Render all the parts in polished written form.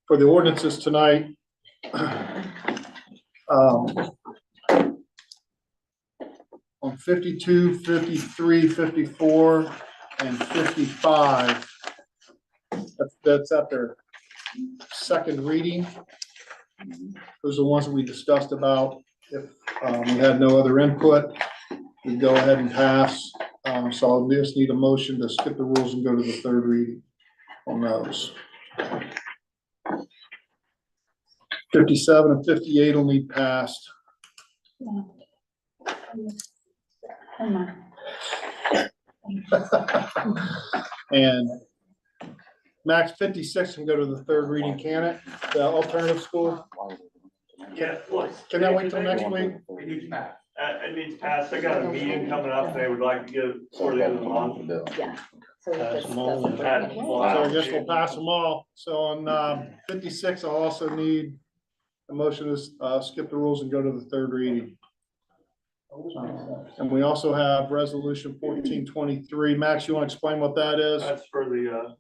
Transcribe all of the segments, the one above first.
For the ordinances tonight, on 52, 53, 54, and 55, that's at their second reading. Those are the ones that we discussed about. If we had no other input, we'd go ahead and pass. So I just need a motion to skip the rules and go to the third reading on those. 57 and 58 will need passed. And Max, 56 can go to the third reading, can it? The alternative school? Yeah. Can that wait till next week? It needs passed. I got a meeting coming up. They would like to get it before the end of the month. Yeah. So this Pass them all. doesn't bring it So in. I guess we'll pass them all. So on 56, I'll also need a motion to skip the rules and go to the third reading. And we also have resolution 1423. Max, you want to explain what that is? That's for the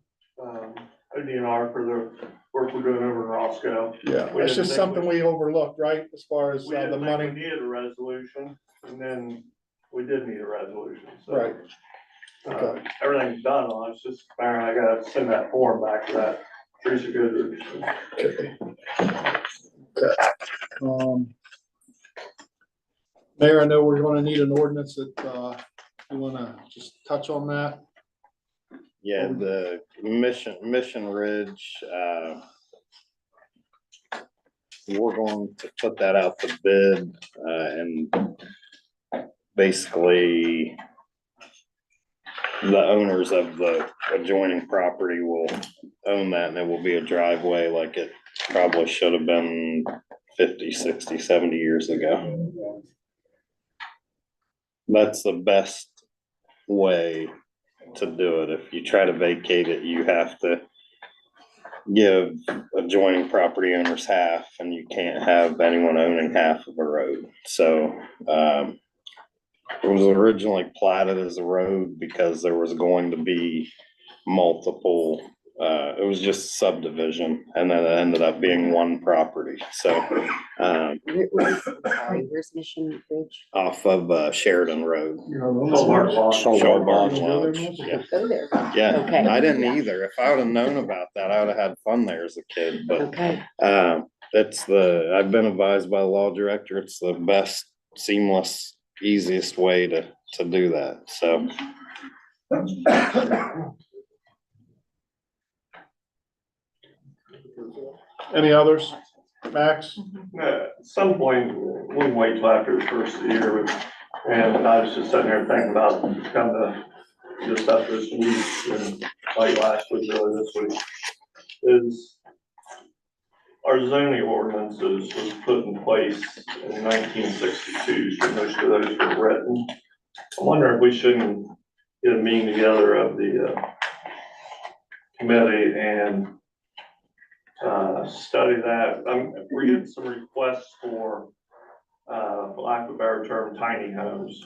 ODNR for the work we're doing over in Roscoe. Yeah, it's just something we overlooked, right? As far as We the didn't think money. we needed a resolution, and then we did need a resolution, so. Right. Okay. Everything's done on it. It's just, I gotta send that form back to that Teresa Goodrich. Okay. Mayor, I know we're going to need an ordinance that you want to just touch on that. Yeah, the Mission Ridge, we're going to put that out to bid, and basically the owners of the adjoining property will own that, and it will be a driveway like it probably should have been 50, 60, 70 years ago. That's the best way to do it. If you try to vacate it, you have to give adjoining property owners half, and you can't have anyone owning half of a road. So it was originally platted as a road because there was going to be multiple, it was just subdivision, and then it ended up being one property. So Where's Mission Ridge? off of Sheridan Road. Showbar Lodge. Yeah. Go there. Yeah, Okay. I didn't either. If I would have known about that, I would have had fun there as a kid, but Okay. I've been advised by the law director, it's the best seamless, easiest way to do that, so. Any others? Max? At some point, we'll wait till after the first of the year, and I was just sitting there thinking about kind of just stuff this week, and like last week, really this week, is our zoning ordinances was put in place in 1962, so most of those were written. I wonder if we shouldn't get a meeting together of the committee and study that. We're getting some requests for, for lack of a better term, tiny homes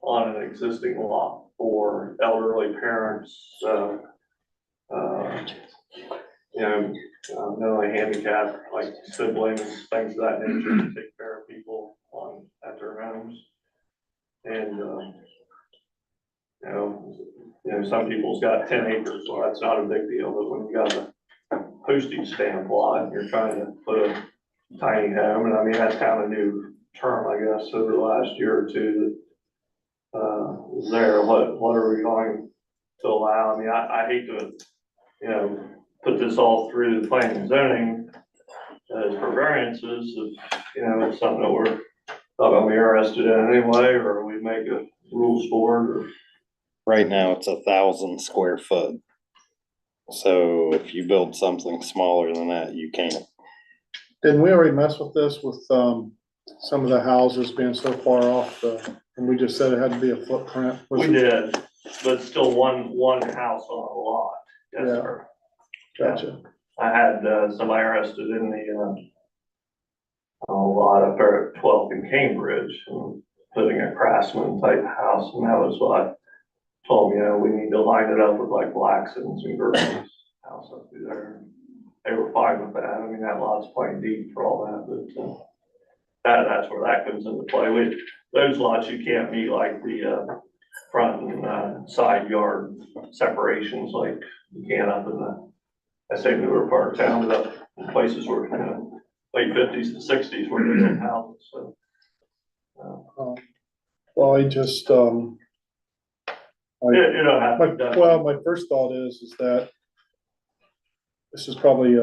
on an existing lot for elderly parents, mentally handicapped, like siblings, things of that nature, to take care of people at their homes. And some people's got 10 acres, well, that's not a big deal, but when you got a postage stamp lot and you're trying to put a tiny home, and I mean, that's kind of a new term, I guess, over the last year or two that is there. What are we going to allow? I mean, I hate to, put this all through the planning and zoning for variances if, it's something that we're not gonna be interested in anyway, or we make a rules board or. Right now, it's 1,000 square foot. So if you build something smaller than that, you can't. Didn't we already mess with this with some of the houses being so far off and we just said it had to be a footprint? We did, but still one house on a lot. Yes, Yeah. sir. Gotcha. I had somebody interested in the lot up there at 12th and Cambridge, and putting a craftsman type house, and that was what I told them, we need to line it up with like Blackson's and German's house up through there. They were fine with that. I mean, that lot's quite deep for all that, but, that's where that comes into play. Those lots, you can't meet like the, front and, side yard separations like you can up in I say newer part of town, but up in places where, late fifties and sixties where they built houses, so. Well, I just, You don't have to. be done. well, my first thought is that this is probably,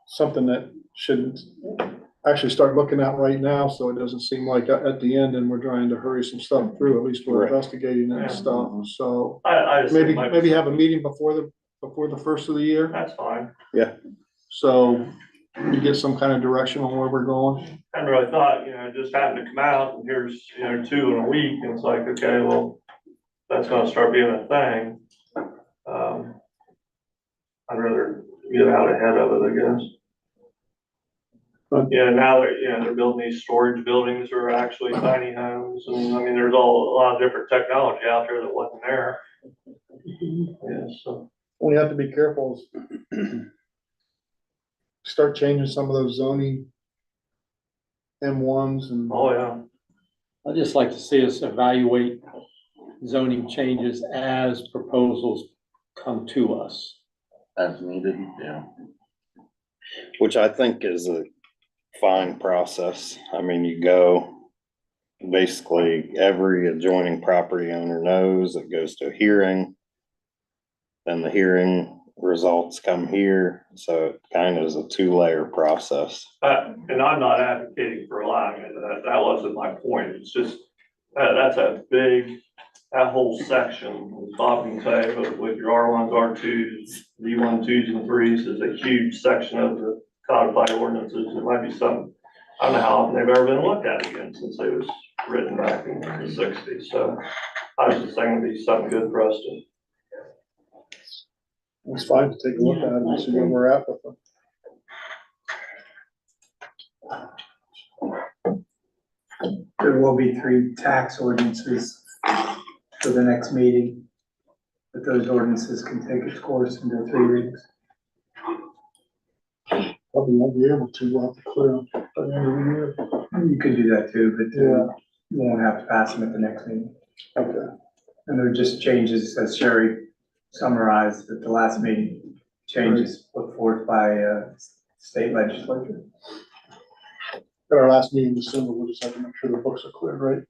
something that should actually start looking at right now, so it doesn't seem like at the end and we're trying to hurry some stuff through, at least we're Right. investigating Yeah. and stuff, so I just think maybe have a meeting before the first of the year, That's fine. so you get some kind of direction on where we're going. I really thought, just having to come out and here's, 2 in a week, and it's like, okay, well, that's gonna start being a thing. I'd rather get out ahead of it, I guess. Yeah, now they're building these storage buildings that are actually tiny homes, and I mean, there's a lot of different technology out there that wasn't there. Yeah, so. We have to be careful. Start changing some of those zoning M1s and. Oh, yeah. I'd just like to see us evaluate zoning changes as proposals come to us. As needed, yeah. Which I think is a fine process. I mean, you go, basically every adjoining property owner knows it goes to a hearing. Then the hearing results come here, so it kind of is a 2-layer process. And I'm not advocating for allowing it, that wasn't my point, it's just, that's a big, that whole section, as Bob can say, but with your R1s, R2s, D1, 2s and 3s is a huge section of the codified ordinances. It might be some, I don't know how often they've ever been looked at again since it was written back in the 60s, so I was just saying it'd be something good for us to. It's fine to take a look at it and see where we're at with them. There will be 3 tax ordinances for the next meeting. But those ordinances can take its course and go 3 readings. Probably won't be able to clear them by the end of the year. You could do that too, but Yeah. you won't have to pass them at the next meeting. Okay. And they're just changes, as Sherry summarized at the last meeting, changes put forth by state legislature. At our last meeting in December, we'll just have to make sure the books are cleared, right?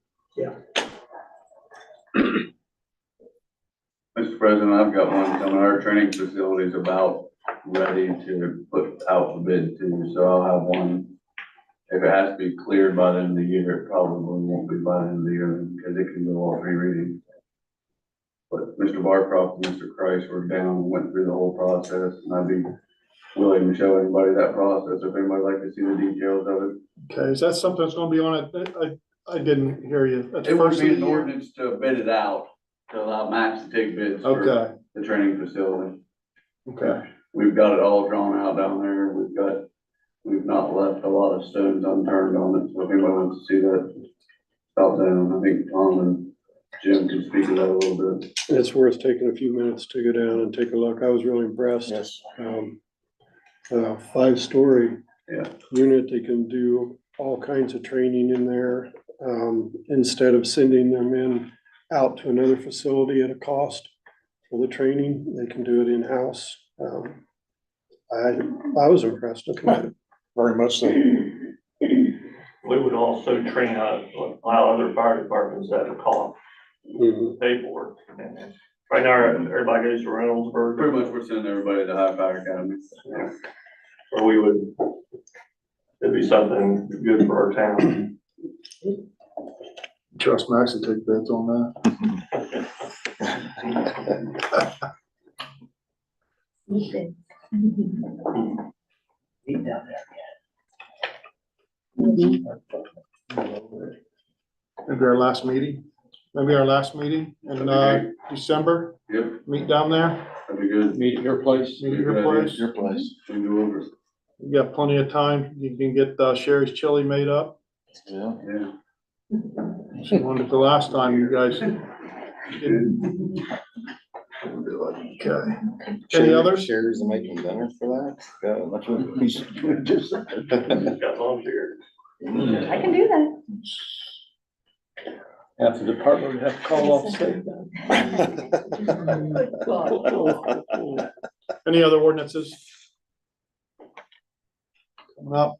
Mr. President, I've got one coming. Our training facility is about ready to put out the bid too, so I'll have one. If it has to be cleared by the end of the year, it probably won't be by the end of the year because it can go all 3 readings. But Mr. Barcroft and Mr. Christ were down and went through the whole process, and I'd be willing to show anybody that process if anybody'd like to see the details of it. Okay, is that something that's gonna be on it? I didn't hear you. At the It would first be of an the year? ordinance to bid it out, to allow Max to take bids for Okay, the training facility. okay. We've got it all drawn out down there. We've not left a lot of stones unturned on it, so if anybody wants to see that, stop down. I think Tom and Jim can speak to that a little bit. It's worth taking a few minutes to go down and take a look. I was really impressed. Yes. 5-story Yeah. unit, they can do all kinds of training in there. Instead of sending them out to another facility at a cost for the training, they can do it in-house. I was impressed looking at it. Very much so. We would also train allow other fire departments that have cost Mhm. pay for it. Right now, everybody goes to Reynoldsburg. Pretty much we're sending everybody to High Fire Academy. Yeah. Or we would, it'd be something good for our town. Trust Max to take bids on that. Maybe our last meeting in December, Yep, meet down there, that'd be good. Meet at your place. meet at your place. Your place. We can go over. You got plenty of time. You can get Sherry's chili made up. Yeah. She wanted it the last time you guys didn't. Okay. Any others? Sherry's making dinner for that? Go. Got on here. I can do that. Half the department would have to call off sick then. Good God. Any other ordinances? Coming up?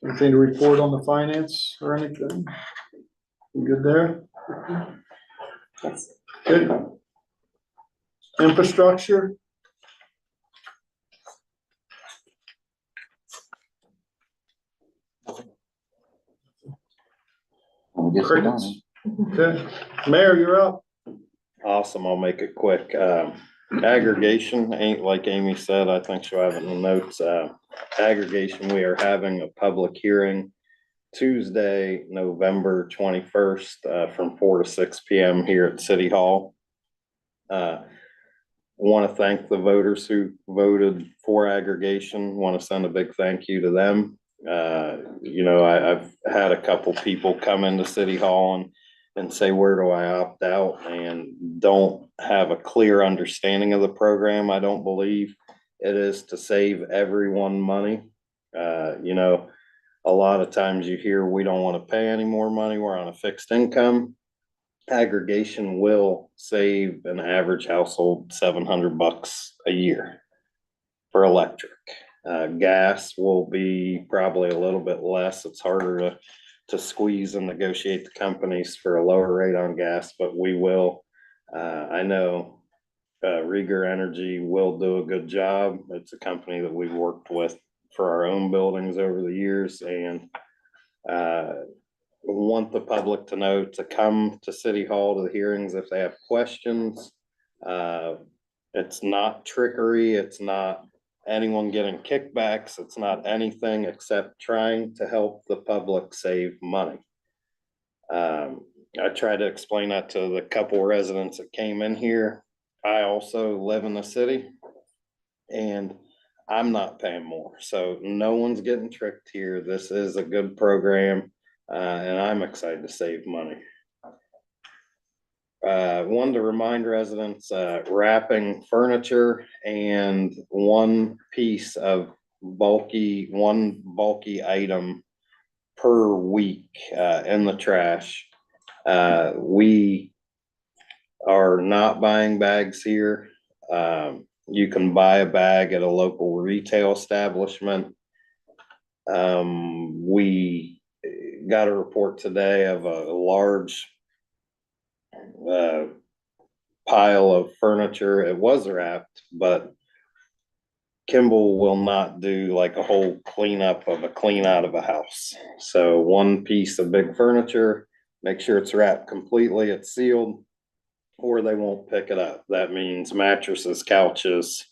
Anything to report on the finance or anything? You good there? Yes. Good. Infrastructure? Crickets. Okay. Mayor, you're up. Awesome, I'll make it quick. Aggregation, ain't like Amy said, I think she'll have it in the notes. Aggregation, we are having a public hearing Tuesday, November 21st, from 4 to 6 PM here at City Hall. Want to thank the voters who voted for aggregation. Want to send a big thank you to them. You know, I've had a couple people come into City Hall and say, where do I opt out? And don't have a clear understanding of the program. I don't believe it is to save everyone money. You know, a lot of times you hear we don't want to pay any more money. We're on a fixed income. Aggregation will save an average household $700 a year for electric. Gas will be probably a little bit less. It's harder to squeeze and negotiate the companies for a lower rate on gas, but we will. I know Rieger Energy will do a good job. It's a company that we've worked with for our own buildings over the years, and want the public to know to come to City Hall to the hearings if they have questions. It's not trickery. It's not anyone getting kickbacks. It's not anything except trying to help the public save money. I tried to explain that to the couple residents that came in here. I also live in the city and I'm not paying more. So no one's getting tricked here. This is a good program, and I'm excited to save money. One to remind residents, wrapping furniture and one piece of bulky item per week in the trash. We are not buying bags here. You can buy a bag at a local retail establishment. We got a report today of a large pile of furniture. It was wrapped, but Kimball will not do like a whole cleanup of a clean out of a house. So one piece of big furniture, make sure it's wrapped completely, it's sealed, or they won't pick it up. That means mattresses, couches,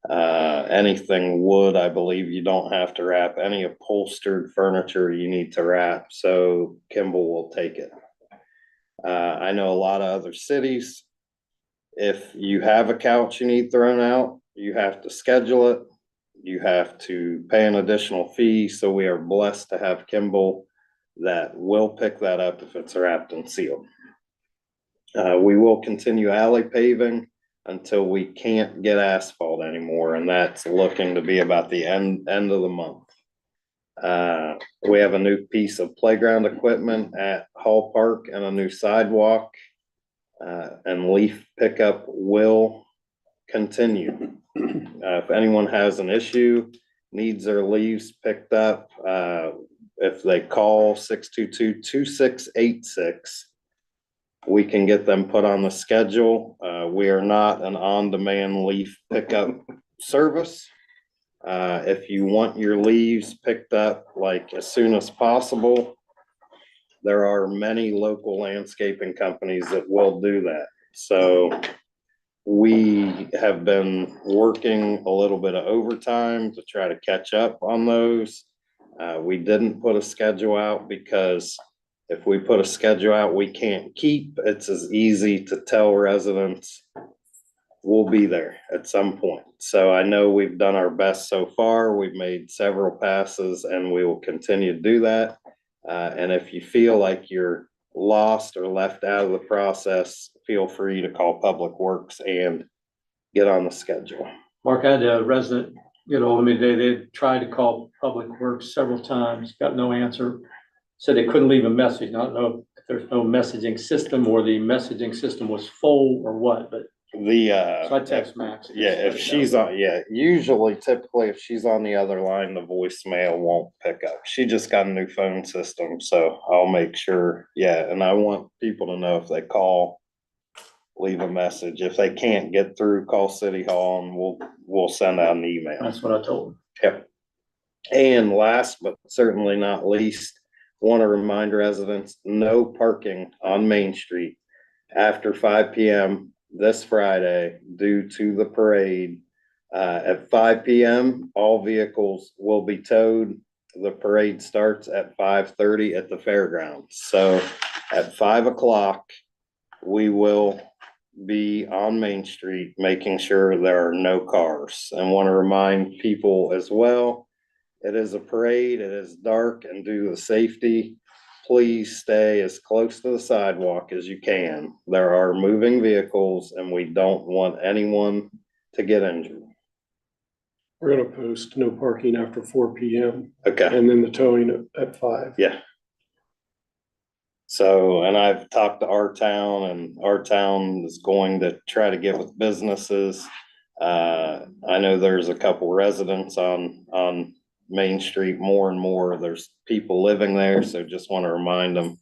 anything wood. I believe you don't have to wrap. Any upholstered furniture you need to wrap, so Kimball will take it. I know a lot of other cities, if you have a couch you need thrown out, you have to schedule it. You have to pay an additional fee. So we are blessed to have Kimball that will pick that up if it's wrapped and sealed. We will continue alley paving until we can't get asphalt anymore, and that's looking to be about the end of the month. We have a new piece of playground equipment at Hall Park and a new sidewalk, and leaf pickup will continue. If anyone has an issue, needs their leaves picked up, if they call 622-2686, we can get them put on the schedule. We are not an on-demand leaf pickup service. If you want your leaves picked up like as soon as possible, there are many local landscaping companies that will do that. So we have been working a little bit of overtime to try to catch up on those. We didn't put a schedule out because if we put a schedule out we can't keep, it's as easy to tell residents we'll be there at some point. So I know we've done our best so far. We've made several passes and we will continue to do that. And if you feel like your lost or left out of the process, feel free to call Public Works and get on the schedule. Mark, I had a resident get hold of me today. They had tried to call Public Works several times, got no answer. Said they couldn't leave a message. I don't know if there's no messaging system or the messaging system was full or what, but so I text Max. Yeah, if she's on, yeah, usually typically if she's on the other line, the voicemail won't pick up. She just got a new phone system, so I'll make sure, yeah, and I want people to know if they call, leave a message. If they can't get through, call City Hall and we'll send out an email. That's what I told him. Yep. And last but certainly not least, want to remind residents, no parking on Main Street after 5 p.m. this Friday due to the parade. At 5 p.m., all vehicles will be towed. The parade starts at 5:30 at the fairgrounds. So at 5 o'clock, we will be on Main Street, making sure there are no cars. And want to remind people as well, it is a parade, it is dark, and due to safety, please stay as close to the sidewalk as you can. There are moving vehicles and we don't want anyone to get injured. We're gonna post no parking after 4 p.m. Okay, and then the towing at 5. yeah. So, and I've talked to our town and our town is going to try to get with businesses. I know there's a couple residents on Main Street more and more. There's people living there, so just want to remind them,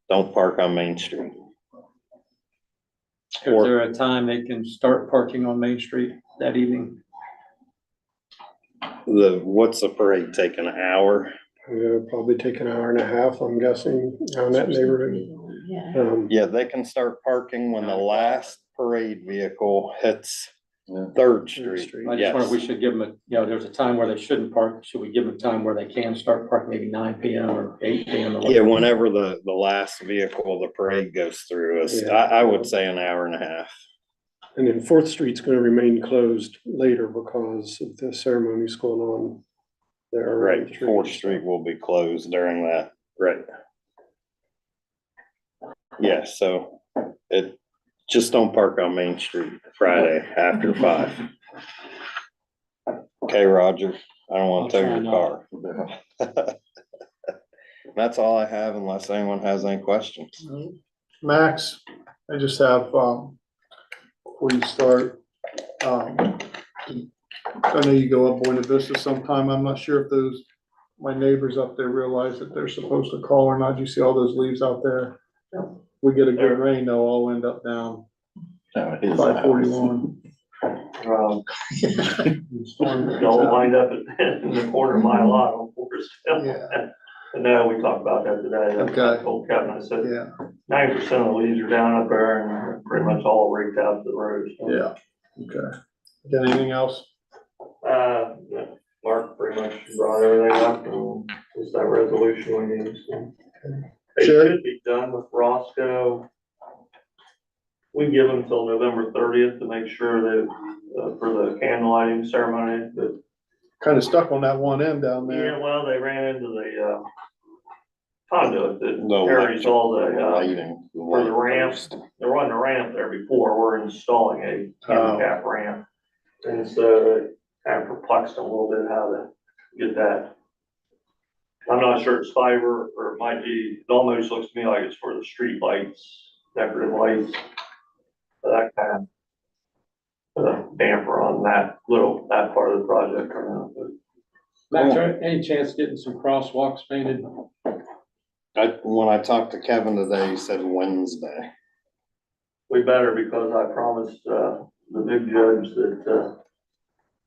don't park on Main Street. Is there a time they can start parking on Main Street that evening? What's the parade take, an hour? It'll probably take an hour and a half, I'm guessing, on that neighborhood. Yeah. Yeah, they can start parking when the last parade vehicle hits Third Street. I just wonder if we should give them there's a time where they shouldn't park. Should we give them a time where they can start parking, maybe 9 p.m. or 8 p.m. or Yeah, whatever? whenever the last vehicle of the parade goes through, Yeah. I would say an hour and a half. And then 4th Street's gonna remain closed later because of the ceremonies going on there. Right, Fourth Street will be closed during that, right? Yeah, so just don't park on Main Street Friday after 5. Okay, Roger, I don't want to tow your car. That's all I have unless anyone has any questions. Max, I just have, before you start, I know you go up Buena Vista sometime. I'm not sure if my neighbors up there realize that they're supposed to call or not. Do you see all those leaves out there? We get a good rain, they'll all end up down 541. They'll wind up in the corner of my lot on Forest Hill. Yeah, And now we talked about that today. Okay. I told Kevin, I said, yeah, 90% of the leaves are down up there and pretty much all raked out to the road. So, yeah, okay. Got anything else? no, Mark pretty much brought everything up and just that resolution we need. So. It Sure. should be done with Roscoe. We give them till November 30th to make sure that, for the candle lighting ceremony, that. Kind of stuck on that one end down Yeah, there. well, they ran into the, conduit that No carries all the, Lighting. for the ramps. There wasn't a ramp there before, we're installing a handicap ramp. And so it kind of perplexed them a little bit how to get that. I'm not sure it's fiber, or it might be, it almost looks to me like it's for the street lights, decorative lights. That kind of put a damper on that part of the project right now. But Max, any chance of getting some crosswalks painted? When I talked to Kevin today, he said Wednesday. we better, because I promised, the big judge that,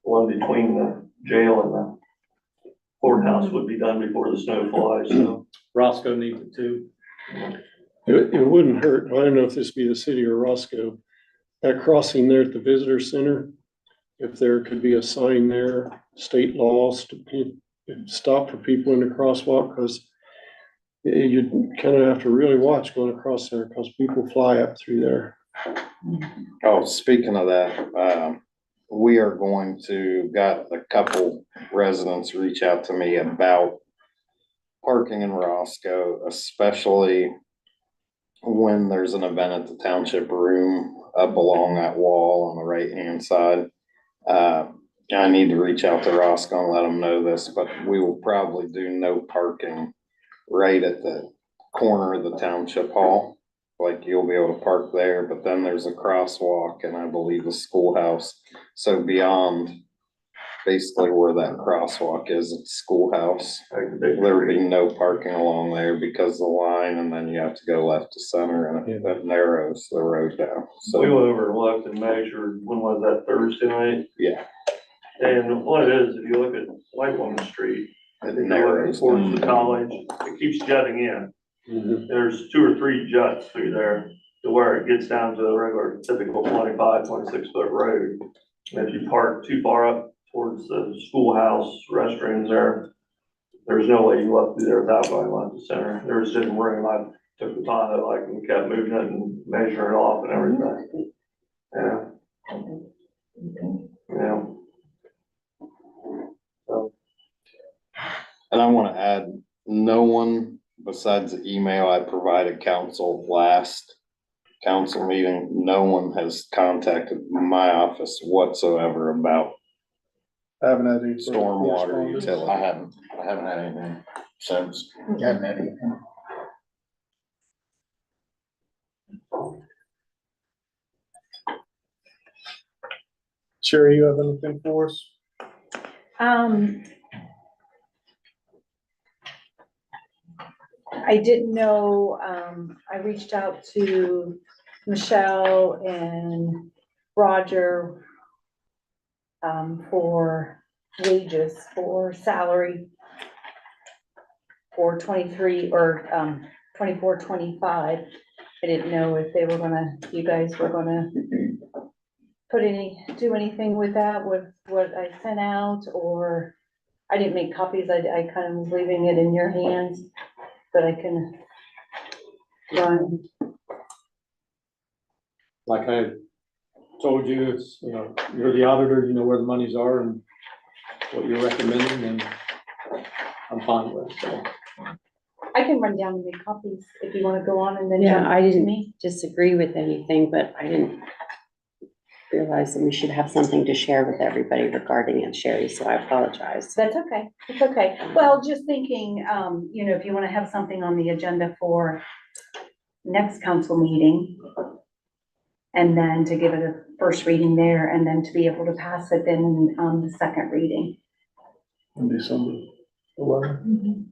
one between the jail and the courthouse would be done before the snow flies, so. Roscoe needs it too. It wouldn't hurt, I don't know if this be the city or Roscoe, that crossing there at the visitor center, if there could be a sign there, state laws to stop for people in the crosswalk, because you kind of have to really watch going across there, because people fly up through there. Oh, speaking of that, we are going to, got a couple residents reach out to me about parking in Roscoe, especially when there's an event at the township room up along that wall on the right-hand side. I need to reach out to Roscoe and let him know this, but we will probably do no parking right at the corner of the township hall. Like you'll be able to park there, but then there's a crosswalk and I believe a schoolhouse. So beyond basically where that crosswalk is, it's schoolhouse. There would be no parking along there because the line, and then you have to go left to center and it narrows the road down. We went So, over and looked and measured, when was that, Thursday night? yeah, And what it is, if you look at White Woman Street, it if you look narrows. towards the college, it keeps jutting in. There's 2 or 3 juts through there to where it gets down to the regular typical 25, 26-foot road. And if you park too far up towards the schoolhouse restrooms there's no way you go up through there without going left to center. There was just room. I took the time, like, and kept moving it and measuring it off and everything. Yeah. Yeah. So, And I want to add, no one besides the email I provided council last council meeting, no one has contacted my office whatsoever about I haven't had any. stormwater correspondence. utility. I haven't had anything since. Haven't had anything. Sherry, you have anything for us? I didn't know, I reached out to Michelle and Roger for wages, for salary for 23 or 24, 25. I didn't know if they were gonna, you guys were gonna do anything with that, with what I sent out, or I didn't make copies. I kind of was leaving it in your hands, but I can run. Like I told you, it's, you know, you're the auditor, you know where the monies are and what you're recommending, and I'm fine with it, so. I can run down and make copies if you wanna go on and then Yeah, jump I to didn't me. disagree with anything, but I didn't realize that we should have something to share with everybody regarding it, Sherry, so I apologize. That's okay, it's okay. Well, just thinking, you know, if you wanna have something on the agenda for next council meeting, and then to give it a first reading there, and then to be able to pass it then on the second reading. On December 11th.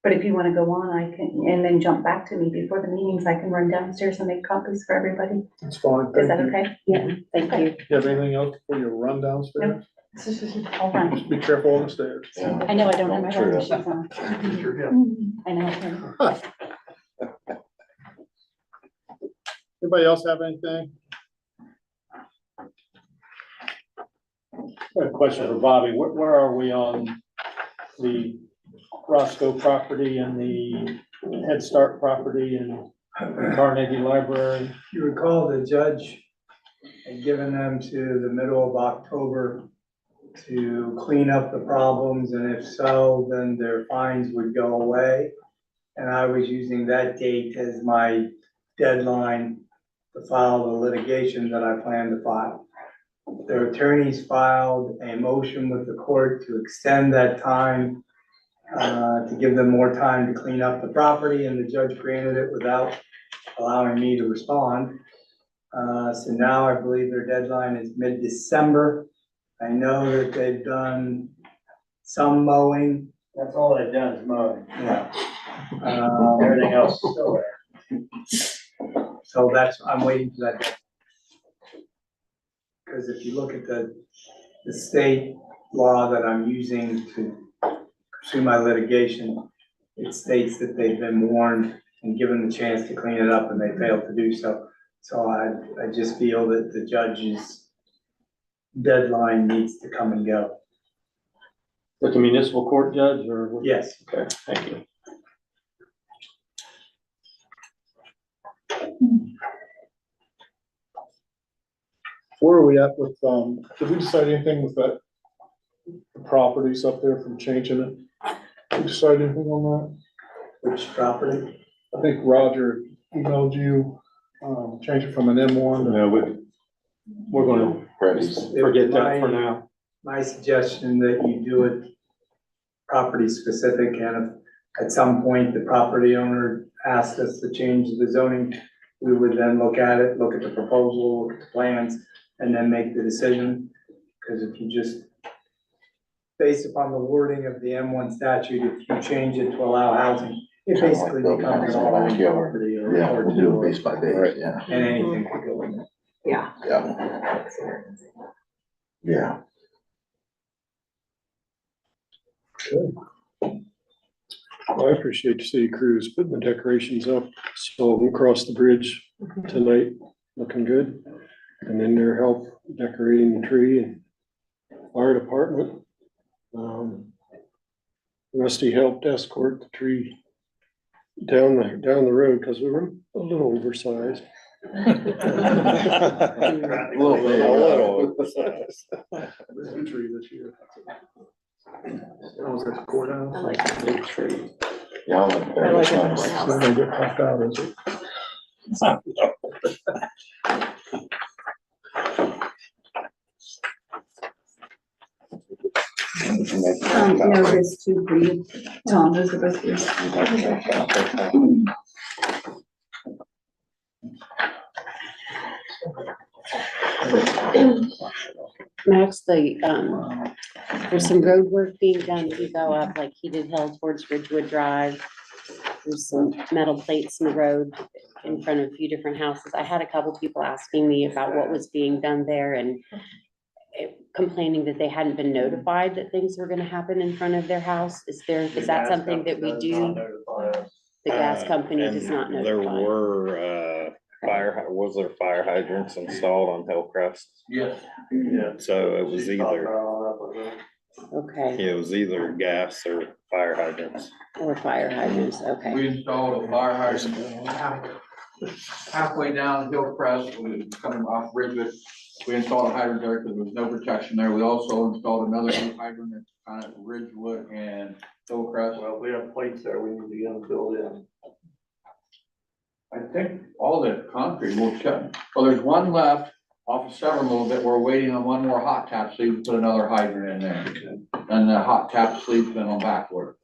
But if you wanna go on, I can, and then jump back to me before the meetings, I can run downstairs and make copies for everybody. That's fine. Is that thank you. okay? Yeah, thank you. You have anything else before you run downstairs? All right. Just be careful on the stairs. I know I don't have my Don't running trip. shoes on. I know. Anybody else have anything? I have a question for Bobby. Where are we on the Roscoe property and the Head Start property and Carnegie Library? If you recall, the judge had given them to the middle of October to clean up the problems, and if so, then their fines would go away. And I was using that date as my deadline to file the litigation that I plan to file. Their attorneys filed a motion with the court to extend that time, to give them more time to clean up the property, and the judge granted it without allowing me to respond. So now I believe their deadline is mid-December. I know that they've done some mowing. That's all they've done is mowing. Yeah. Everything else is still there. So I'm waiting for that. deadline. Because if you look at the state law that I'm using to pursue my litigation, it states that they've been warned and given the chance to clean it up, and they failed to do so. So I just feel that the judge's deadline needs to come and go. With the municipal court judge or? what? Yes. Okay, thank you. Where are we at with, did we decide anything with that? The properties up there from changing it? Did we decide anything on Which property? that? I think Roger emailed you, change it from an M1 to No, but We're gonna Freddie's. forget that for now. My suggestion that you do it property specific, and if at some point the property owner asked us to change the zoning, we would then look at it, look at the proposal, look at the plans, and then make the decision. Because if you just, based upon the wording of the M1 statute, if you change it to allow housing, it basically becomes an all-owned property or. Yeah, or we'll do it base by base, yeah, And anything could go in it. Yeah. yeah. Yeah. I appreciate the city crews putting the decorations up, so we cross the bridge tonight, looking good. And then their help decorating the tree and fire department. Rusty helped escort the tree down the road, because we were a little oversized. A little. the tree this year. Was that courthouse? I like that big tree. Yeah, I like that. I like it. It's nice. It's gonna get puffed out, is it? No, there's two for you. Tom, those are both yours. Max, there's some road work being done as you go up, like Heated Hill towards Ridgewood Drive. There's some metal plates in the road in front of a few different houses. I had a couple people asking me about what was being done there and complaining that they hadn't been notified that things were gonna happen in front of their house. Is that something that we do? The gas company does not And there notify. were, was there fire hydrants installed on Hillcrest? Yes. Yeah. So it was either, Okay, it was either gas or fire hydrants. or fire hydrants, okay. We installed a fire hydrant halfway down Hillcrest, when we was coming off Ridgewood. We installed a hydrant there because there was no protection there. We also installed another new hydrant at kind of Ridgewood and Hillcrest. Well, if we have plates there, we need to get them filled in. I think all the concrete will check. Well, there's one left off of Severn a little bit. We're waiting on one more hot tap sleeve to put another hydrant in there. And the hot tap sleeve's been on back order.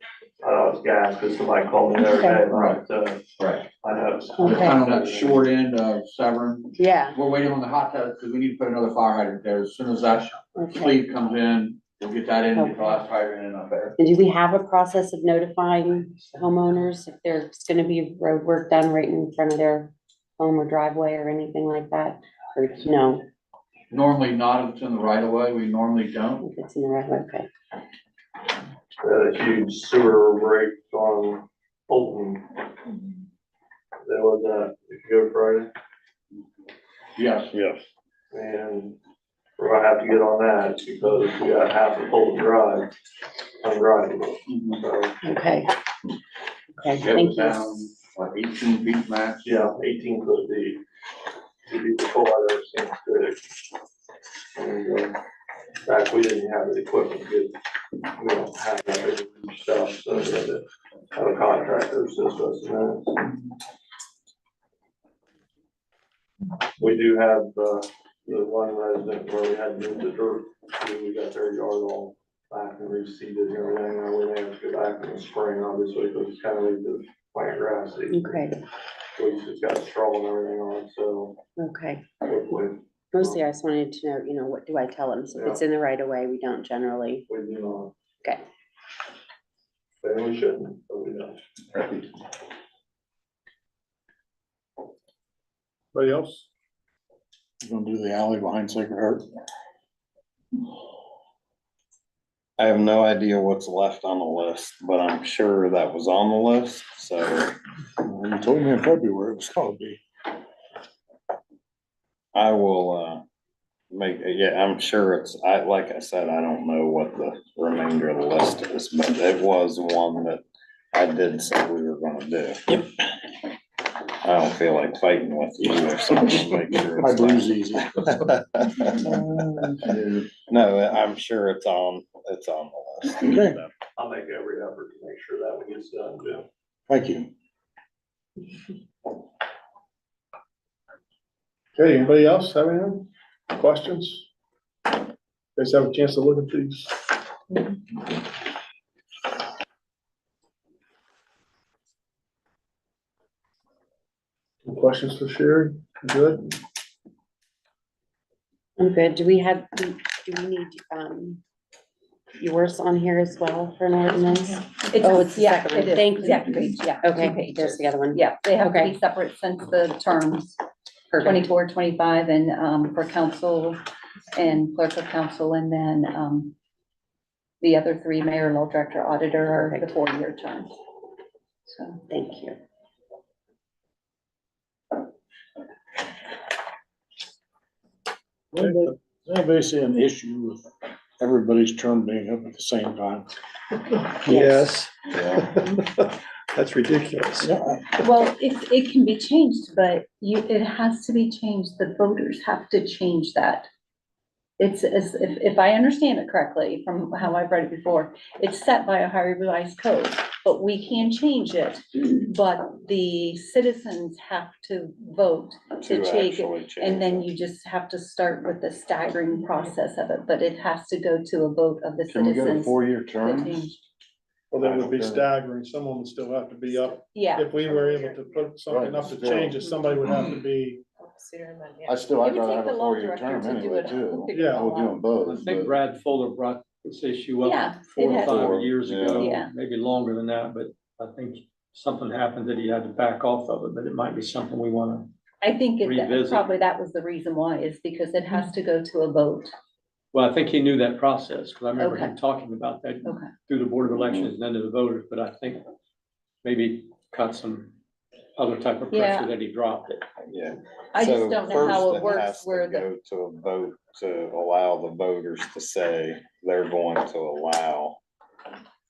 I know it's gas, because somebody called me the other day, Right. but, Right. I know it's. It's kind of that short end of Severn. Yeah, We're waiting on the hot tap because we need to put another fire hydrant there. As soon as that okay. sleeve comes in, we'll get that in, get the last hydrant in up there. And do we have a process of notifying homeowners if there's gonna be road work done right in front of their home or driveway or anything like that? Or no, Normally not if it's in the right of way. We normally don't. if it's in the right way, okay. We had a huge sewer break on Fulton. There was that, if you go Friday, Yes. Yes. and we're gonna have to get on that because we got half of Fulton Drive undrivable. So, Okay. Okay, It thank was you. down, what, 18 feet max? yeah, 18 foot deep. To be the full I've ever seen big. And, in fact, we didn't have the equipment to get, we don't have that big stuff, so we had to have a contractor assist us in that. We do have, the one resident where we had to move the dirt, we got their yard all back and reseeded and everything, and we may have to go back in the spring, obviously, because it's kind of like the plant grass. Okay, At least it's got straw and everything on it, so okay. hopefully Mostly I just wanted to know, what do I tell them? So if it's in the right of way, we don't generally, we do not, okay. and we shouldn't, but we don't. Anybody else? You gonna do the alley behind Sacred Heart? I have no idea what's left on the list, but I'm sure that was on the list, so. You told me in February it was gonna be. I will, I'm sure like I said, I don't know what the remainder of the list is, but it was one that I did say we were gonna do. Yep. I don't feel like fighting with you either, so I'm gonna make sure. I it's bruise easy. No, I'm sure it's on the list. Okay. I'll make every effort to make sure that one gets done, Jim. Thank you. Okay, anybody else have anything? Questions? Guys have a chance to look at these? Any questions for Sherry? Good? I'm good. Do we need, yours on here as well for an ordinance? Oh, it's the yeah, second one. it is. Thank you. Second page, yeah. 2 Okay, pages. there's the other one. Yeah, they have to Okay. be separate since the terms, Perfect. 24, 25, and, for council and clerk of council, and then, the other 3, mayor, law director, auditor, are the 4-year terms. So, Thank you. There's basically an issue with everybody's term being up at the same time. Yes. Yeah. That's ridiculous. well, it can be changed, but it has to be changed. The voters have to change that. It's as, if I understand it correctly from how I've read it before, it's set by a higher revised code, but we can change it. But the citizens have to vote to change it, actually change and then it. you just have to start with the staggering process of it, but it has to go to a vote of the Can we get a citizens. 4-year to term? change. Well, that would be staggering. Someone would still have to be up. Yeah, If we were able to put something up to change it, somebody would have to be, I'd It would rather take have the a law 4-year director term to do anyway it. too. Yeah. We'll do them I both. think but- Brad Fuller brought this issue Yeah, up 4 it or has. 5 years ago, Yeah. maybe longer than that, but I think something happened that he had to back off of it, but it might be something we wanna. I think Revisit. probably that was the reason why, is because it has to go to a vote. Well, I think he knew that process, because I remember him Okay. talking about that Okay. through the Board of Elections and then to the voters, but I think maybe caught some other type of Yeah. pressure that he dropped it. Yeah. I just So don't know how first it works has to where the, Go to a vote to allow the voters to say they're going to allow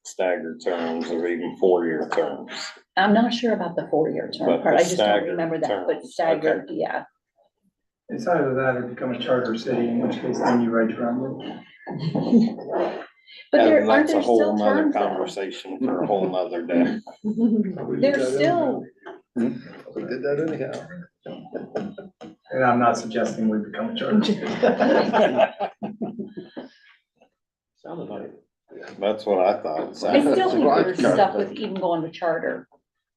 staggered terms or even 4-year terms. I'm not sure about the 4-year term But part. the I just don't staggered remember that, but terms, staggered, yeah. It's either that or become a charter city, in which case then you write your own rule. But there, And aren't that's a there whole still nother terms though? conversation for a whole nother day. There's still, we did that anyhow. And I'm not suggesting we become a charter city. Sounded like. That's what I thought. I still think there's stuff with even going to charter.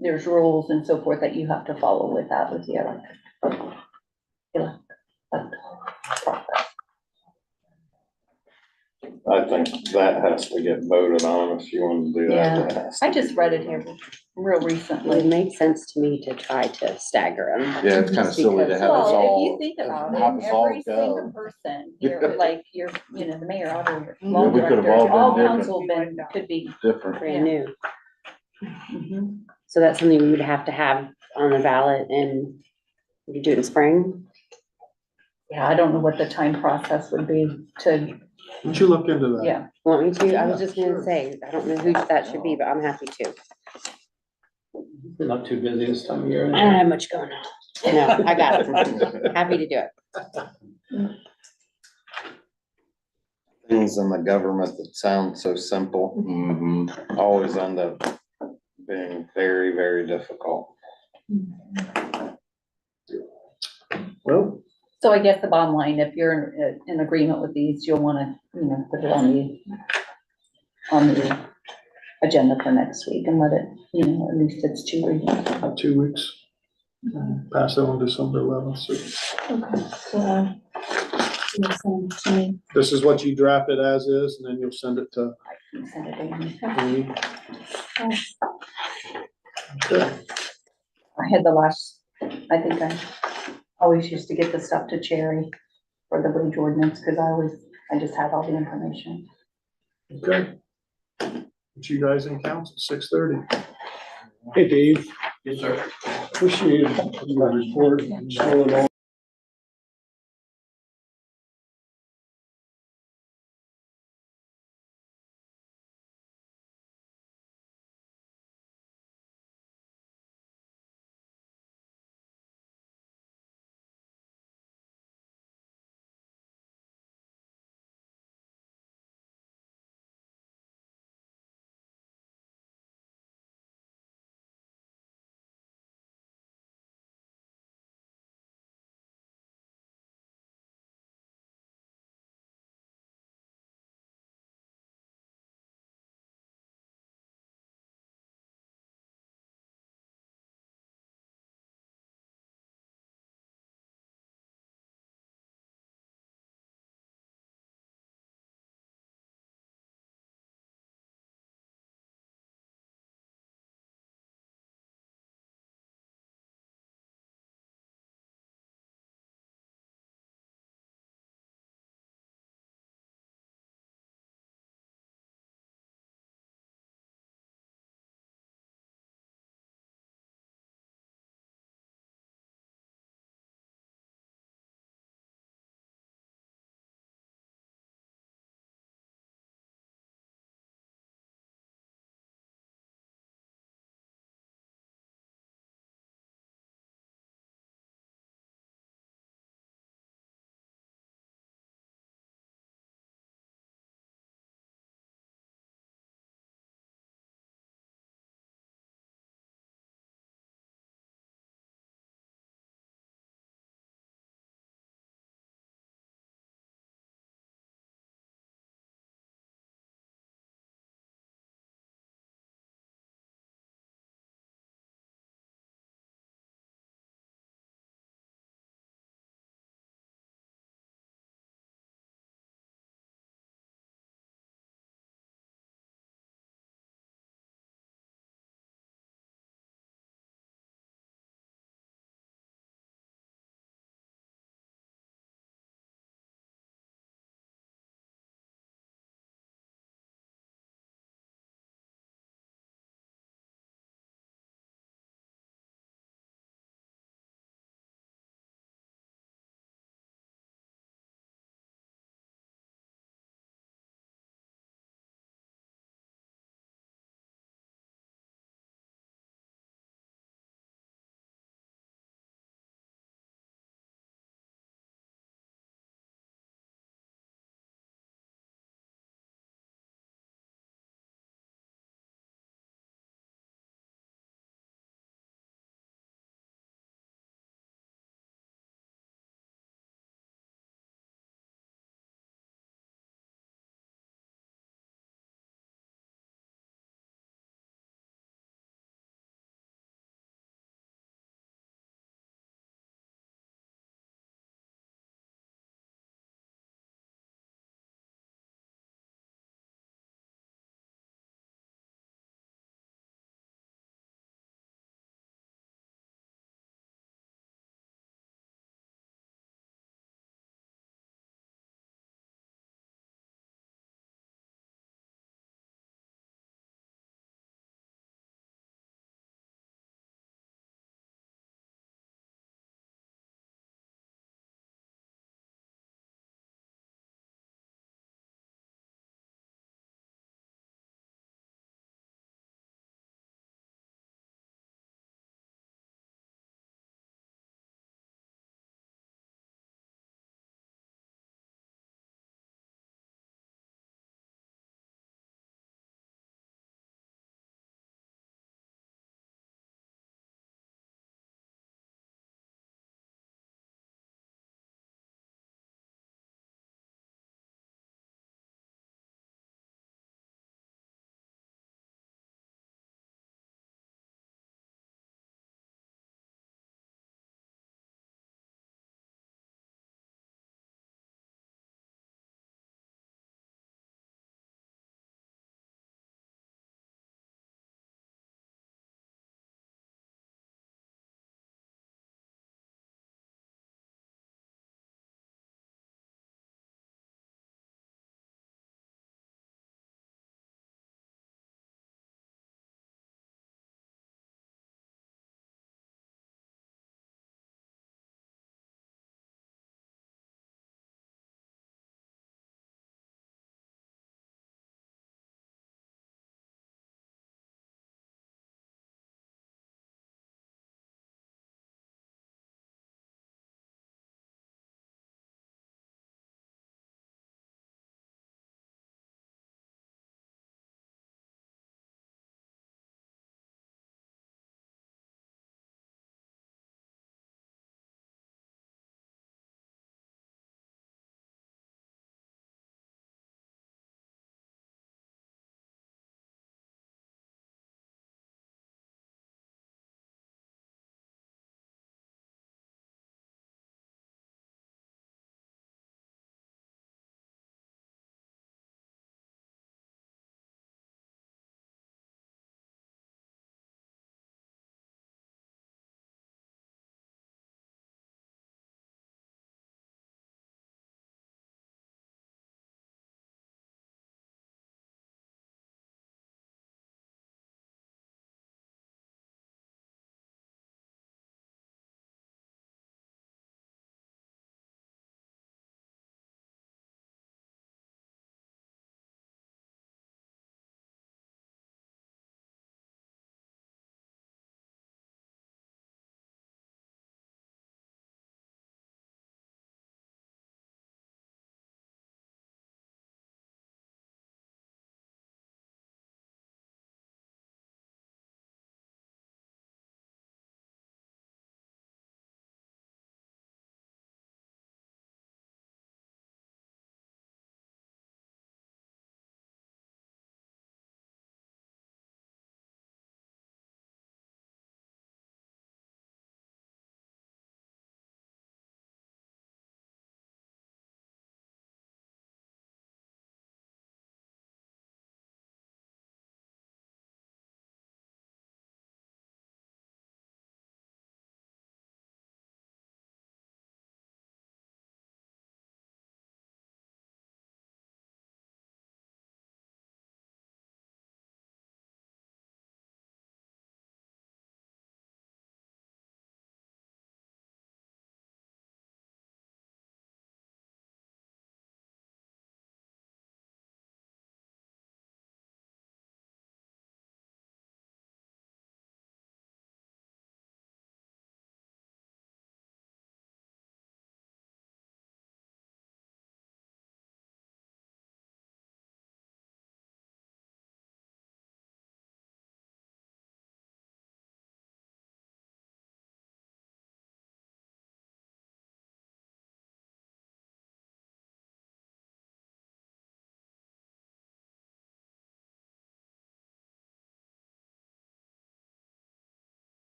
There's rules and so forth that you have to follow with that, with the other. I think that has to get voted on if you want to do that. Yeah. That has to I just read it here real It recently. makes sense to me to try to stagger them. Yeah, it's kinda silly to have us Well, if all. you think about have it, us all every single go. person, you're like, you're, the mayor, auditor, Yeah, law we could have director, all been all different. council could be. Different. Brand new. Mhm. So that's something we would have to have on the ballot and we could do it in spring. Yeah, I don't know what the time process would be to, Would you look into that? yeah. Want me to? I was Yeah, just gonna sure. say, I don't know who that should be, but I'm happy to. Not too busy this time of year. I don't have much going on. No, I got it. Happy to do it. Things in the government that sound so simple Mhm. always end up being very, very difficult. Well, So I guess the bottom line, if you're in agreement with these, you'll wanna, put it on the agenda for next week and let it, at least it's 2 readings. about 2 weeks. Pass it on December 11th. So So, you'll send to me. this is what you drafted as is, and then you'll send it to I can send it in. me. Okay. I had the last, I think I always used to get the stuff to Cherry for the wage ordinance, because I just had all the information. Okay. Put you guys in council, 6:30. Hey, Dave. Yes, sir. Appreciate your report. Showing all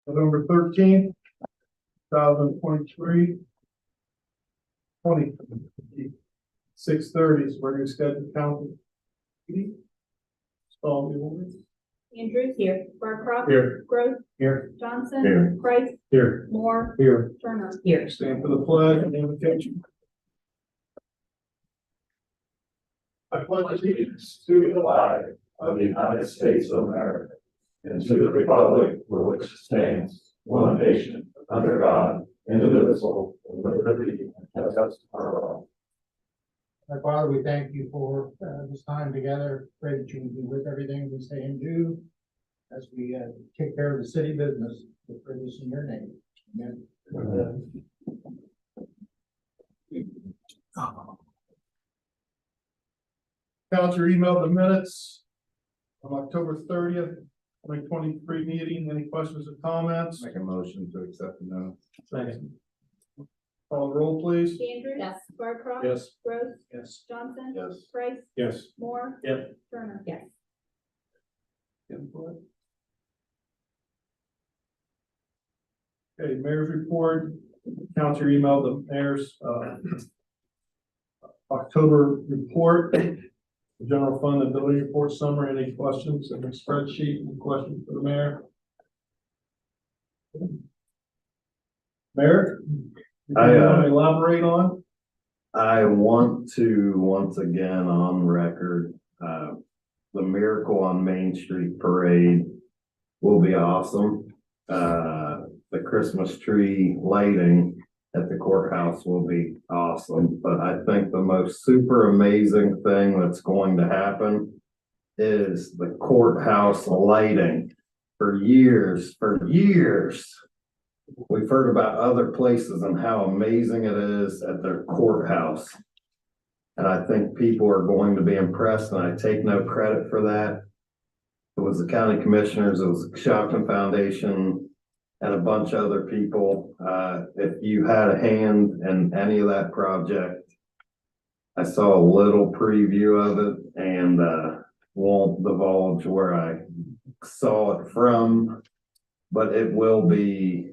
November 13th, 2023. 6:30 is regularly scheduled council meeting. Call the orders. Andrews. Here. Barcroft. Here. Gross. Here. Johnson. Here. Price. Here. Moore. Here. Turner. Here. Stand for the pledge and invocation. I pledge allegiance to the flag of the United States of America, and to the republic for which it stands, one nation, under God, indivisible, with liberty and justice for all. Our Father, we thank you for this time together. Pray that you will be with everything we say and do as we take care of the city business. We pray this in your name. Amen. Council emailed the minutes on October 30th, 2023 meeting. Any questions or comments? Make a motion to accept the minutes. Second. Call the roll, please. Andrews. Yes. Barcroft. Yes. Gross. Yes. Johnson. Yes. Price. Yes. Moore. Yep. Turner. Yes. Okay, mayor's report. Council emailed the mayor's October report. The general fund ability report summary. Any questions in the spreadsheet? Any questions for the mayor? Mayor? I, You want to elaborate on? I want to, once again, on record, the Miracle on Main Street Parade will be awesome. The Christmas tree lighting at the courthouse will be awesome, but I think the most super amazing thing that's going to happen is the courthouse lighting. For years, we've heard about other places and how amazing it is at their courthouse. And I think people are going to be impressed, and I take no credit for that. It was the county commissioners, it was the Coshocton Foundation, and a bunch of other people. If you had a hand in any of that project, I saw a little preview of it and won't divulge where I saw it from, but it will be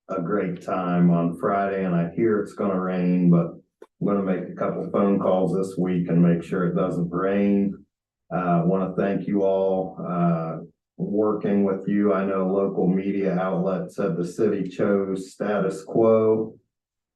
a great time on Friday, and I hear it's gonna rain, but I'm gonna make a couple phone calls this week and make sure it doesn't rain. I want to thank you all, working with you. I know local media outlets said the city chose status quo,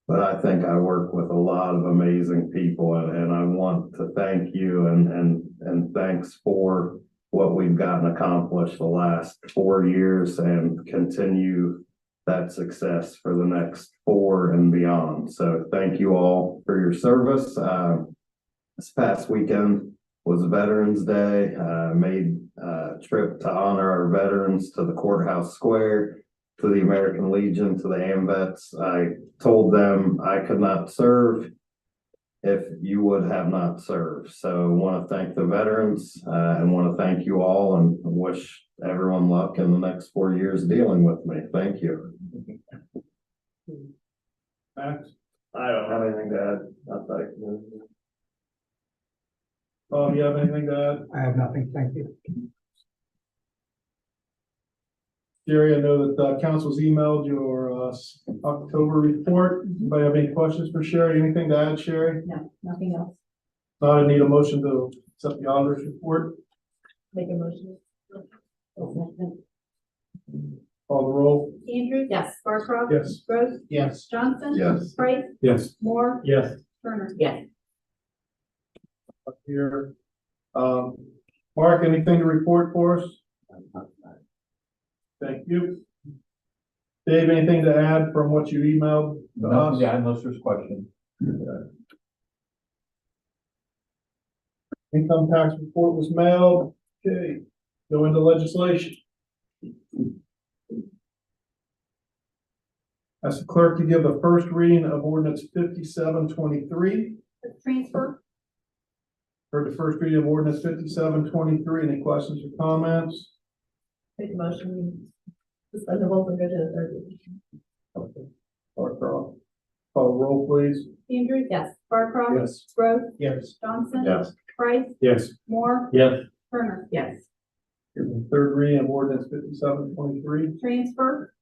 but I think I work with a lot of amazing people, and I want to thank you and thanks for what we've gotten accomplished the last 4 years and continue that success for the next 4 and beyond. So thank you all for your service. This past weekend, was Veterans Day. Made a trip to honor our veterans to the courthouse square, to the American Legion, to the AMVETS. I told them I could not serve if you would have not served. So I want to thank the veterans, and want to thank you all and wish everyone luck in the next 4 years dealing with me. Thank you. Max? I don't have anything to add. Not like, Tom, you have anything to add? I have nothing, thank you. Jerry, I know that council's emailed your October report. Anybody have any questions for Sherry? Anything to add, Sherry? No, nothing else. I need a motion to accept the auditor's report. Make a motion. Call the roll. Andrews? Yes. Barcroft? Yes. Gross? Yes. Johnson? Yes. Price? Yes. Moore? Yes. Turner? Yes. Up here. Mark, anything to report for us? Thank you. Dave, anything to add from what you emailed to us? Yeah, unless there's questions. Income tax report was mailed. Okay, go into legislation. Ask the clerk to give the first reading of ordinance 5723. Transfer? Heard the first reading of ordinance 5723. Any questions or comments? Make a motion. Suspend the rules and go to the third reading. Okay. Barcroft. Call the roll, please. Andrews? Yes. Barcroft? Yes. Gross? Yes. Johnson? Yes. Price? Yes. Moore? Yes. Turner? Yes. Give the third reading of ordinance 5723. Transfer?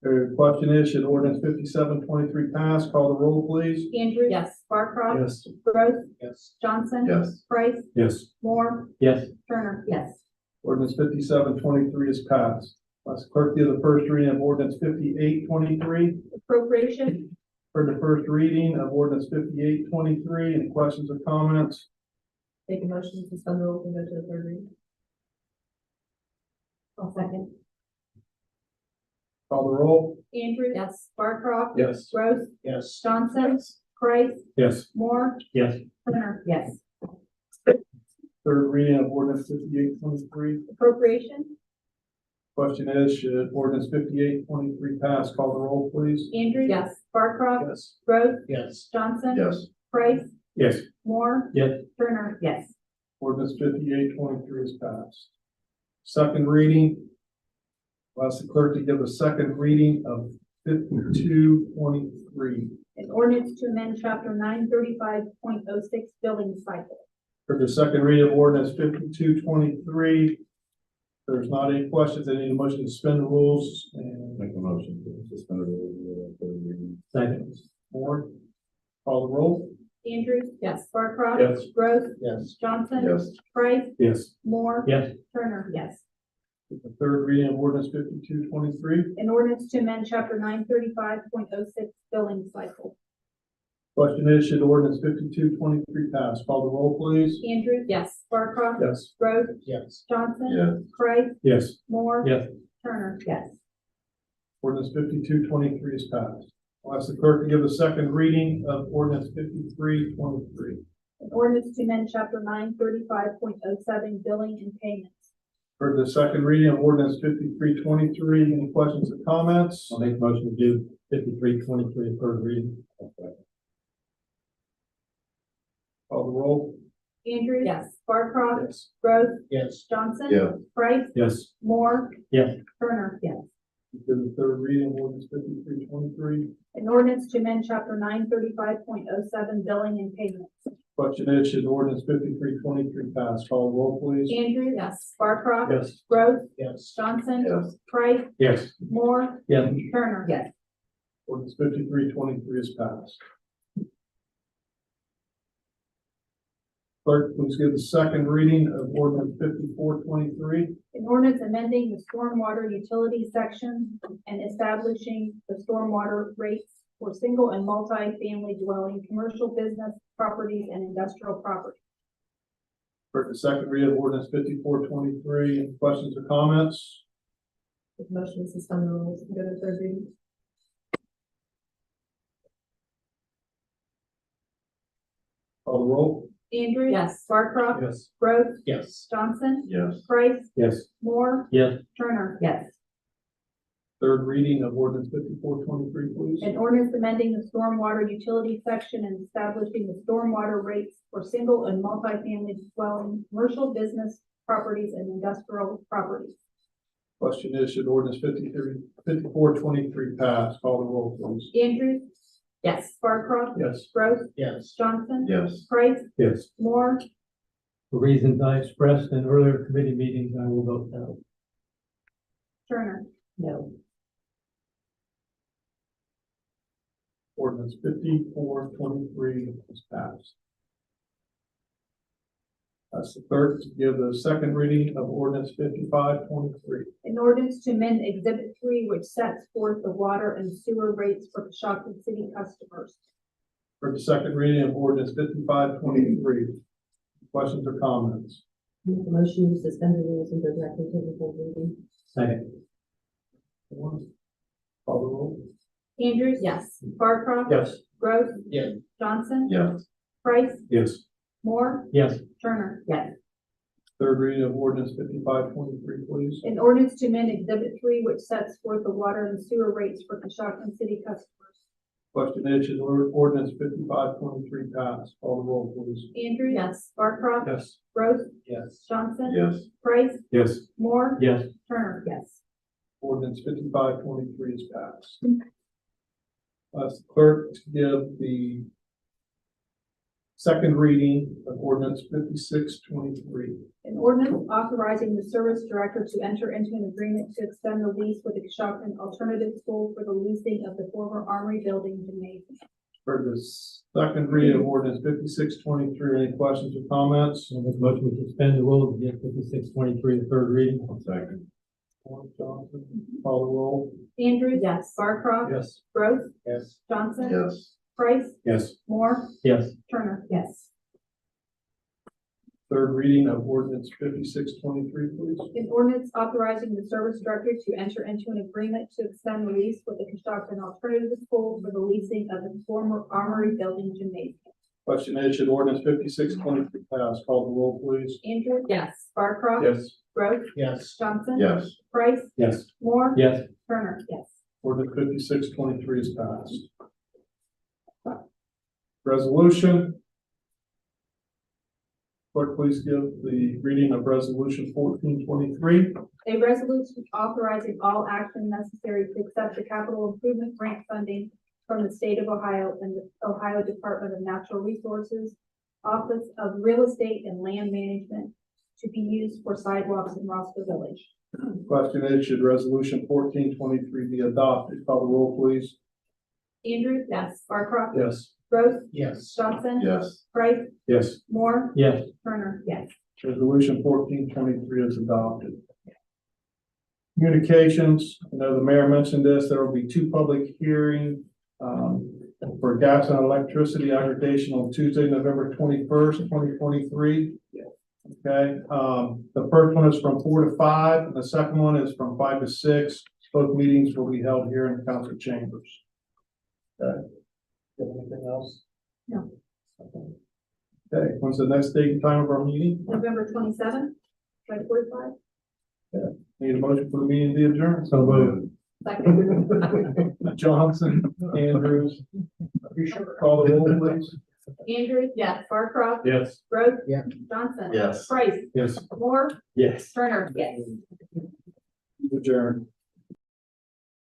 The question is, should ordinance 5723 pass? Call the roll, please. Andrews? Yes. Barcroft? Yes. Gross? Yes. Johnson? Yes. Price? Yes. Moore? Yes. Turner? Yes. Ordinance 5723 is passed. Ask the clerk to give the first reading of ordinance 5823. Appropriation? For the first reading of ordinance 5823. Any questions or comments? Make a motion to suspend the rules and go to the third reading. I'll second. Call the roll. Andrews? Yes. Barcroft? Yes. Gross? Yes. Johnson? Price? Yes. Moore? Yes. Turner? Yes. Third reading of ordinance 5823. Appropriation? Question is, should ordinance 5823 pass? Call the roll, please. Andrews? Yes. Barcroft? Yes. Gross? Yes. Johnson? Yes. Price? Yes. Moore? Yes. Turner? Yes. Ordinance 5823 is passed. Second reading. I'll ask the clerk to give the second reading of 5223. An ordinance to amend chapter 935.06 building cycle. For the second reading of ordinance 5223. There's not any questions. I need a motion to suspend the rules and Make a motion to suspend the rules. second. Moore. Call the roll. Andrews? Yes. Barcroft? Yes. Gross? Yes. Johnson? Yes. Price? Yes. Moore? Yes. Turner? Yes. The third reading of ordinance 5223. An ordinance to amend chapter 935.06 building cycle. Question is, should ordinance 5223 pass? Call the roll, please. Andrews? Yes. Barcroft? Yes. Gross? Yes. Johnson? Yes. Price? Yes. Moore? Yes. Turner? Yes. Ordinance 5223 is passed. I'll ask the clerk to give the second reading of ordinance 5323. An ordinance to amend chapter 935.07 billing and payments. For the second reading of ordinance 5323, any questions or comments? I'll make a motion to do 5323 third reading. Call the roll. Andrews? Yes. Barcroft? Yes. Gross? Yes. Johnson? Yes. Price? Yes. Moore? Yes. Turner? Yes. Give the third reading of ordinance 5323. An ordinance to amend chapter 935.07 billing and payments. Question is, should ordinance 5323 pass? Call the roll, please. Andrews? Yes. Barcroft? Yes. Gross? Yes. Johnson? Yes. Price? Yes. Moore? Yes. Turner? Yes. Ordinance 5323 is passed. Clerk, please give the second reading of ordinance 5423. An ordinance amending the stormwater utility section and establishing the stormwater rates for single and multi-family dwelling, commercial business properties, and industrial property. For the second reading of ordinance 5423, any questions or comments? With motion to suspend the rules and go to third reading. Call the roll. Andrews. Yes. Barcroft. Yes. Gross. Yes. Johnson. Yes. Price. Yes. Moore. Yes. Turner. Yes. Third reading of ordinance 5423, please. An ordinance amending the stormwater utility section and establishing the stormwater rates for single and multifamily dwelling, commercial business properties and industrial properties. Question is, should ordinance 5423 pass? Call the roll, please. Andrews. Yes. Barcroft. Yes. Gross. Yes. Johnson. Yes. Price. Yes. Moore. For reasons I expressed in earlier committee meetings, I will vote no. Turner. No. Ordinance 5423 is passed. That's the third to give the second reading of ordinance 5523. An ordinance to amend Exhibit 3, which sets forth the water and sewer rates for Coshocton city customers. For the second reading of ordinance 5523. Questions or comments? Make the motion to suspend the rules and go directly to the full reading. Second. Call the roll. Andrews. Yes. Barcroft. Yes. Gross. Yes. Johnson. Yes. Price. Yes. Moore. Yes. Turner. Yes. Third reading of ordinance 5523, please. An ordinance to amend Exhibit 3, which sets forth the water and sewer rates for Coshocton city customers. Question is, should ordinance 5523 pass? Call the roll, please. Andrews. Yes. Barcroft. Yes. Gross. Yes. Johnson. Yes. Price. Yes. Moore. Yes. Turner. Yes. Ordinance 5523 is passed. Ask the clerk to give the second reading of ordinance 5623. An ordinance authorizing the service director to enter into an agreement to extend the lease with the Coshocton Alternative School for the leasing of the former Armory Building gymnasium. For the second reading of ordinance 5623, any questions or comments? I'll make a motion to suspend the rules and give 5623 the third reading. Second. Warren Johnson, call the roll. Andrews. Yes. Barcroft. Yes. Gross. Yes. Johnson. Yes. Price. Yes. Moore. Yes. Turner. Yes. Third reading of ordinance 5623, please. An ordinance authorizing the service director to enter into an agreement to extend the lease with the Coshocton Alternative School for the leasing of the former Armory Building gymnasium. Question is, should ordinance 5623 pass? Call the roll, please. Andrews. Yes. Barcroft. Yes. Gross. Yes. Johnson. Yes. Price. Yes. Moore. Yes. Turner. Yes. Ordinance 5623 is passed. Resolution. Clerk, please give the reading of resolution 1423. A resolution authorizing all action necessary to accept the capital improvement grant funding from the state of Ohio and the Ohio Department of Natural Resources, Office of Real Estate and Land Management to be used for sidewalks in Rossville Village. Question is, should resolution 1423 be adopted? Call the roll, please. Andrews. Yes. Barcroft. Yes. Gross. Yes. Johnson. Yes. Price. Yes. Moore. Yes. Turner. Yes. Resolution 1423 is adopted. Communications, I know the mayor mentioned this, there will be two public hearings for gas and electricity aggregation on Tuesday, November 21st, 2023. Okay, the first one is from 4 to 5, and the second one is from 5 to 6. Both meetings will be held here in the council chambers. Okay. Anything else? No. Okay, when's the next date and time of our meeting? November 27th, 5:45. Need a motion for the meeting to be adjourned? So moved. Second. Johnson, Andrews. Call the roll, please. Andrews. Yes. Barcroft. Yes. Gross. Yeah. Johnson. Yes. Price. Yes. Moore. Yes. Turner. Yes. Adjourned.